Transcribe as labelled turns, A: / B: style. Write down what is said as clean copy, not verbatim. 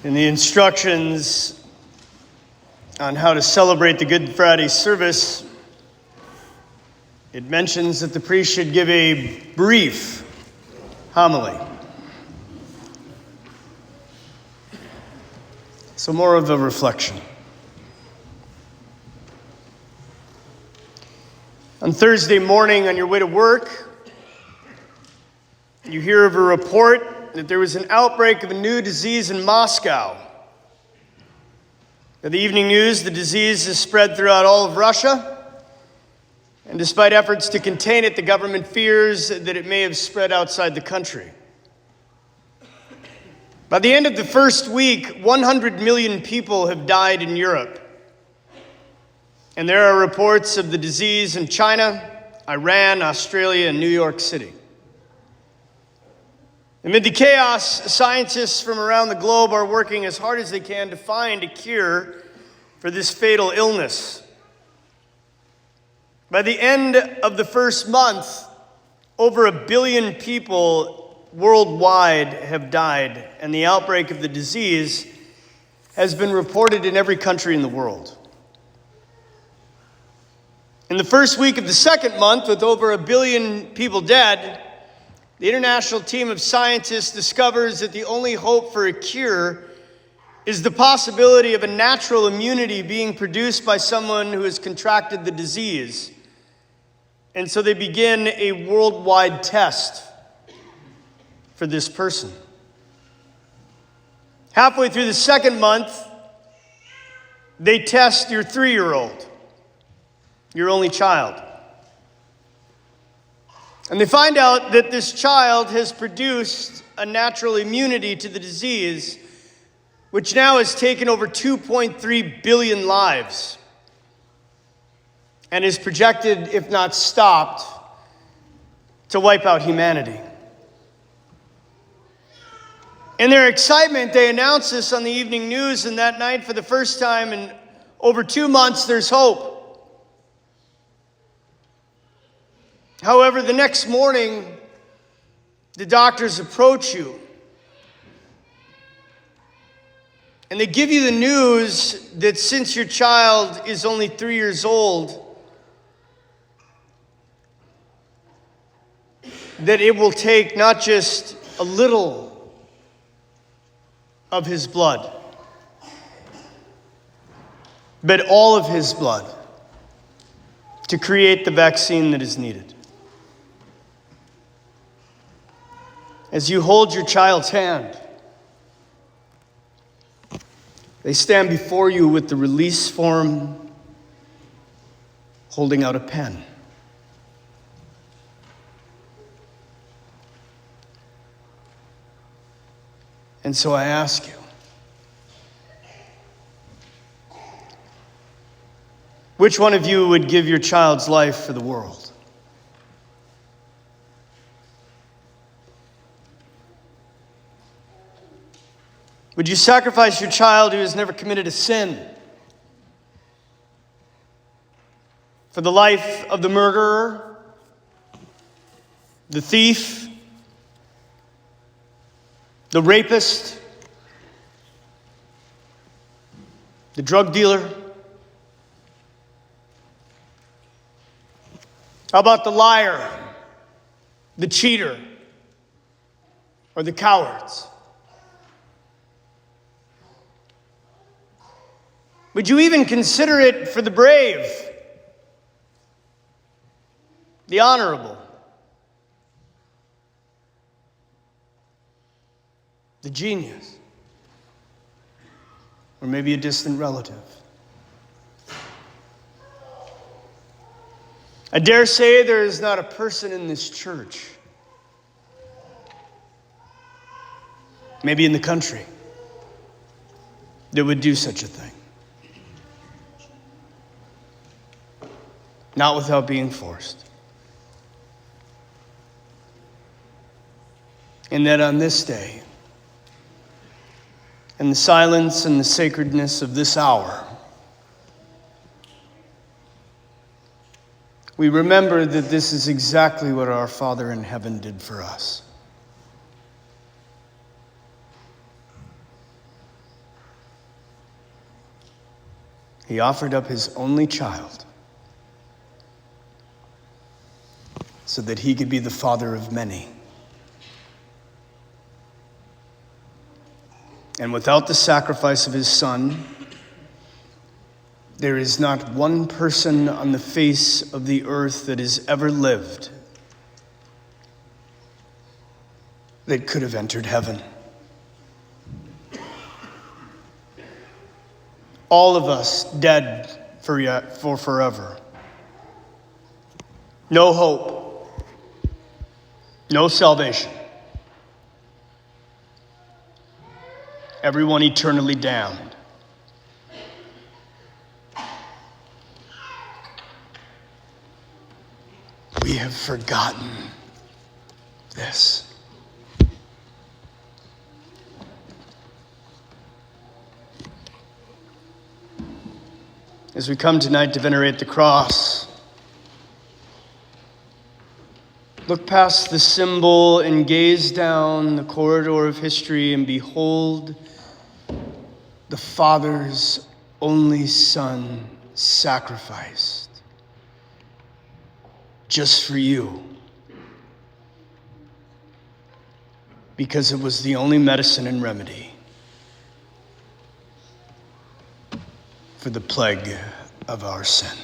A: In the instructions on how to celebrate the Good Friday service, it mentions that the priest should give a brief homily. So more of a reflection. On Thursday morning on your way to work, you hear of a report that there was an outbreak of a new disease in Moscow. In the evening news, the disease is spread throughout all of Russia, and despite efforts to contain it, the government fears that it may have spread outside the country. By the end of the first week, 100 million people have died in Europe. And there are reports of the disease in China, Iran, Australia, and New York City. Amid the chaos, scientists from around the globe are working as hard as they can to find a cure for this fatal illness. By the end of the first month, over 1 billion people worldwide have died, and the outbreak of the disease has been reported in every country in the world. In the first week of the second month, with over 1 billion people dead, the international team of scientists discovers that the only hope for a cure is the possibility of a natural immunity being produced by someone who has contracted the disease. And so they begin a worldwide test for this person. Halfway through the second month, they test your 3-year-old, your only child. And they find out that this child has produced a natural immunity to the disease, which now has taken over 2.3 billion lives and is projected, if not stopped, to wipe out humanity. In their excitement, they announce this on the evening news, and that night, for the first time in over 2 months, there's hope. However, the next morning, the doctors approach you and they give you the news that since your child is only 3 years old, that it will take not just a little of his blood, but all of his blood to create the vaccine that is needed. As you hold your child's hand, they stand before you with the release form, holding out a pen. And so I ask you, which one of you would give your child's life for the world? Would you sacrifice your child who has never committed a sin for the life of the murderer, the thief, the rapist, the drug dealer? How about the liar, the cheater, or the cowards? Would you even consider it for the brave, the honorable, the genius, or maybe a distant relative? I dare say there is not a person in this church, maybe in the country, that would do such a thing. Not without being forced. And that on this day, in the silence and the sacredness of this hour, we remember that this is exactly what our Father in heaven did for us. He offered up his only child so that he could be the father of many. And without the sacrifice of his son, there is not one person on the face of the earth that has ever lived that could have entered heaven. All of us dead for forever. No hope. No salvation. Everyone eternally damned. We have forgotten this. As we come tonight to venerate the cross, look past the symbol and gaze down the corridor of history and behold the Father's only Son sacrificed just for you, because it was the only medicine and remedy for the plague of our sin.